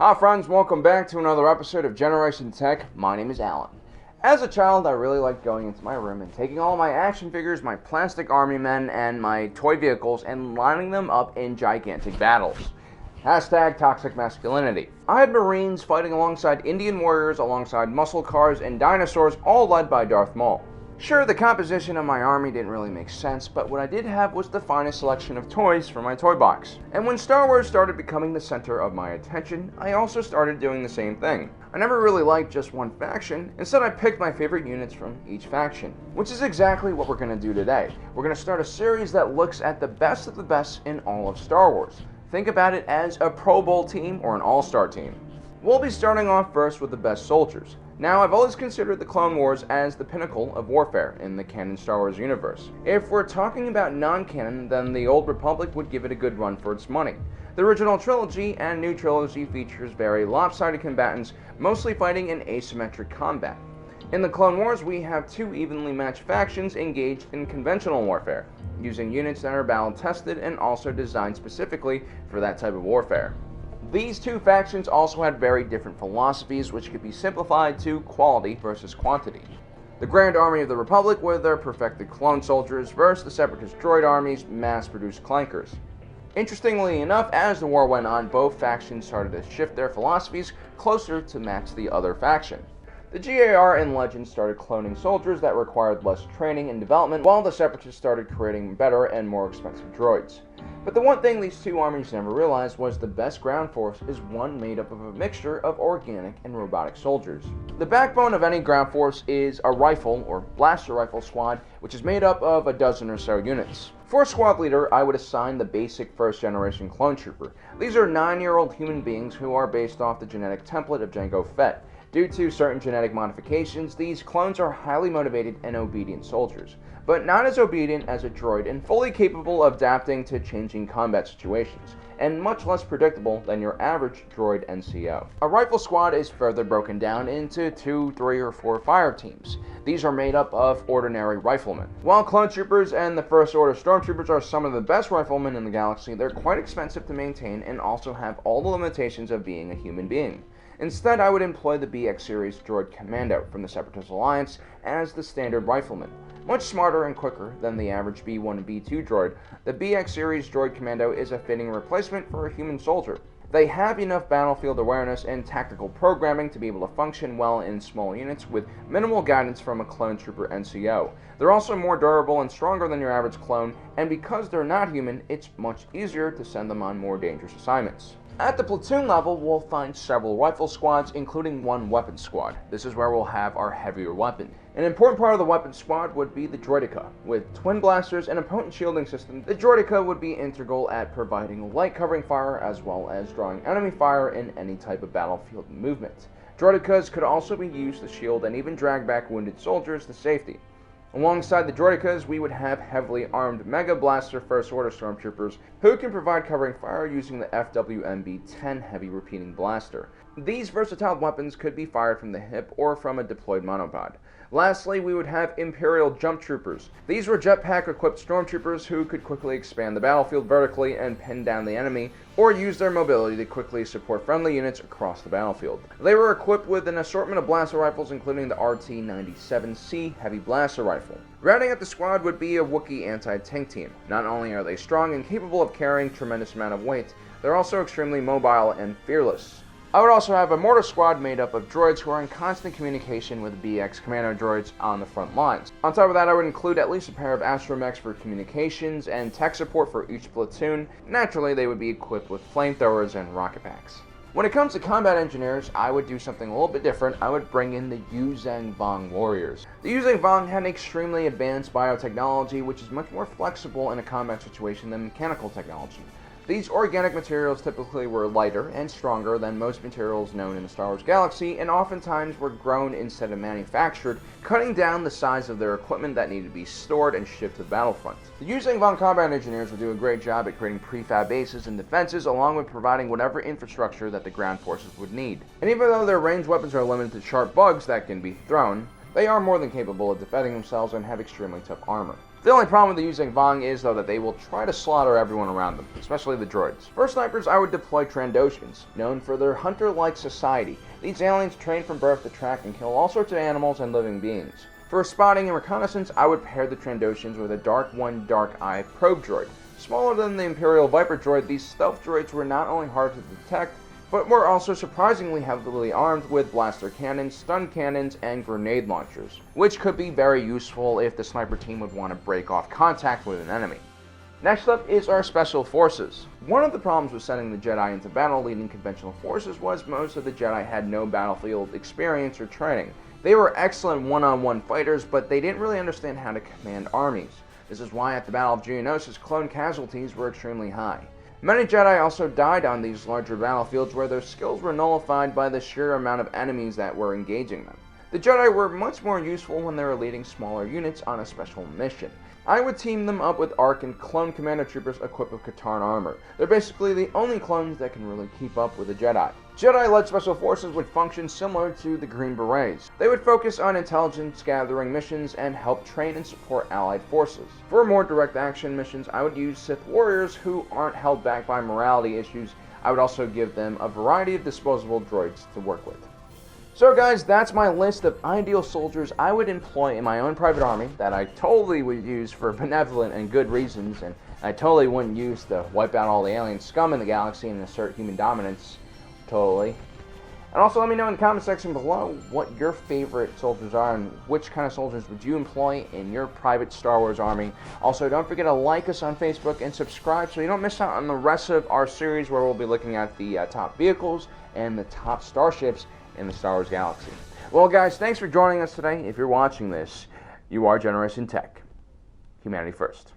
Hi friends, welcome back to another episode of Generation Tech. My name is Alan. As a child, I really liked going into my room and taking all my action figures, my plastic army men, and my toy vehicles and lining them up in gigantic battles. Hashtag toxic masculinity. I had Marines fighting alongside Indian warriors, alongside muscle cars and dinosaurs, all led by Darth Maul. Sure, the composition of my army didn't really make sense, but what I did have was the finest selection of toys for my toy box. And when Star Wars started becoming the center of my attention, I also started doing the same thing. I never really liked just one faction, instead I picked my favorite units from each faction, which is exactly what we're going to do today. We're going to start a series that looks at the best of the best in all of Star Wars. Think about it as a Pro Bowl team or an All-Star team. We'll be starting off first with the best soldiers. Now, I've always considered the Clone Wars as the pinnacle of warfare in the canon Star Wars universe. If we're talking about non-canon, then the Old Republic would give it a good run for its money. The original trilogy and new trilogy features very lopsided combatants, mostly fighting in asymmetric combat. In the Clone Wars, we have two evenly matched factions engaged in conventional warfare, using units that are battle-tested and also designed specifically for that type of warfare. These two factions also had very different philosophies, which could be simplified to quality versus quantity. The Grand Army of the Republic with their perfected clone soldiers versus the Separatist droid armies, mass-produced clankers. Interestingly enough, as the war went on, both factions started to shift their philosophies closer to match the other faction. The GAR and Legends started cloning soldiers that required less training and development, while the Separatists started creating better and more expensive droids. But the one thing these two armies never realized was the best ground force is one made up of a mixture of organic and robotic soldiers. The backbone of any ground force is a rifle or blaster rifle squad, which is made up of a dozen or so units. For squad leader, I would assign the basic first generation clone trooper. These are 9-year-old human beings who are based off the genetic template of Jango Fett. Due to certain genetic modifications, these clones are highly motivated and obedient soldiers, but not as obedient as a droid and fully capable of adapting to changing combat situations, and much less predictable than your average droid NCO. A rifle squad is further broken down into 2, 3, or 4 fire teams. These are made up of ordinary riflemen. While clone troopers and the First Order stormtroopers are some of the best riflemen in the galaxy, they're quite expensive to maintain and also have all the limitations of being a human being. Instead, I would employ the BX series droid Commando from the Separatist Alliance as the standard rifleman. Much smarter and quicker than the average B1 and B2 droid, the BX series droid Commando is a fitting replacement for a human soldier. They have enough battlefield awareness and tactical programming to be able to function well in small units with minimal guidance from a clone trooper NCO. They're also more durable and stronger than your average clone, and because they're not human, it's much easier to send them on more dangerous assignments. At the platoon level, we'll find several rifle squads, including one weapon squad. This is where we'll have our heavier weapon. An important part of the weapon squad would be the droideka. With twin blasters and a potent shielding system, the droideka would be integral at providing light covering fire as well as drawing enemy fire in any type of battlefield movement. Droidekas could also be used to shield and even drag back wounded soldiers to safety. Alongside the droidekas, we would have heavily armed Mega Blaster First Order stormtroopers who can provide covering fire using the FWMB-10 heavy repeating blaster. These versatile weapons could be fired from the hip or from a deployed monopod. Lastly, we would have Imperial Jump Troopers. These were jetpack-equipped stormtroopers who could quickly expand the battlefield vertically and pin down the enemy, or use their mobility to quickly support friendly units across the battlefield. They were equipped with an assortment of blaster rifles, including the RT-97C heavy blaster rifle. Rounding out the squad would be a Wookiee anti-tank team. Not only are they strong and capable of carrying a tremendous amount of weight, they're also extremely mobile and fearless. I would also have a mortar squad made up of droids who are in constant communication with BX commando droids on the front lines. On top of that, I would include at least a pair of astromechs for communications and tech support for each platoon. Naturally, they would be equipped with flamethrowers and rocket packs. When it comes to combat engineers, I would do something a little bit different. I would bring in the Yuzhang Vong warriors. The Yuzhang Vong had an extremely advanced biotechnology, which is much more flexible in a combat situation than mechanical technology. These organic materials typically were lighter and stronger than most materials known in the Star Wars galaxy, and oftentimes were grown instead of manufactured, cutting down the size of their equipment that needed to be stored and shipped to the battlefront. The Yuzhang Vong combat engineers would do a great job at creating prefab bases and defenses, along with providing whatever infrastructure that the ground forces would need. And even though their ranged weapons are limited to sharp bugs that can be thrown, they are more than capable of defending themselves and have extremely tough armor. The only problem with using Vong is, though, that they will try to slaughter everyone around them, especially the droids. For snipers, I would deploy Trandoshans, known for their hunter-like society. These aliens train from birth to track and kill all sorts of animals and living beings. For spotting and reconnaissance, I would pair the Trandoshans with a Dark One Dark Eye probe droid. Smaller than the Imperial Viper droid, these stealth droids were not only hard to detect, but were also surprisingly heavily armed with blaster cannons, stun cannons, and grenade launchers, which could be very useful if the sniper team would want to break off contact with an enemy. Next up is our Special Forces. One of the problems with sending the Jedi into battle leading conventional forces was most of the Jedi had no battlefield experience or training. They were excellent one-on-one fighters, but they didn't really understand how to command armies. This is why at the Battle of Geonosis, clone casualties were extremely high. Many Jedi also died on these larger battlefields where their skills were nullified by the sheer amount of enemies that were engaging them. The Jedi were much more useful when they were leading smaller units on a special mission. I would team them up with ARC and clone Commando Troopers equipped with Katarn armor. They're basically the only clones that can really keep up with the Jedi. Jedi-led Special Forces would function similar to the Green Berets. They would focus on intelligence gathering missions and help train and support allied forces. For more direct action missions, I would use Sith warriors who aren't held back by morality issues. I would also give them a variety of disposable droids to work with. So guys, that's my list of ideal soldiers I would employ in my own private army that I totally would use for benevolent and good reasons, and I totally wouldn't use to wipe out all the alien scum in the galaxy and assert human dominance. Totally. And also let me know in the comment section below what your favorite soldiers are and which kind of soldiers would you employ in your private Star Wars army. Also, don't forget to like us on Facebook and subscribe so you don't miss out on the rest of our series where we'll be looking at the top vehicles and the top starships in the Star Wars galaxy. Well guys, thanks for joining us today. If you're watching this, you are generous in tech. Humanity first.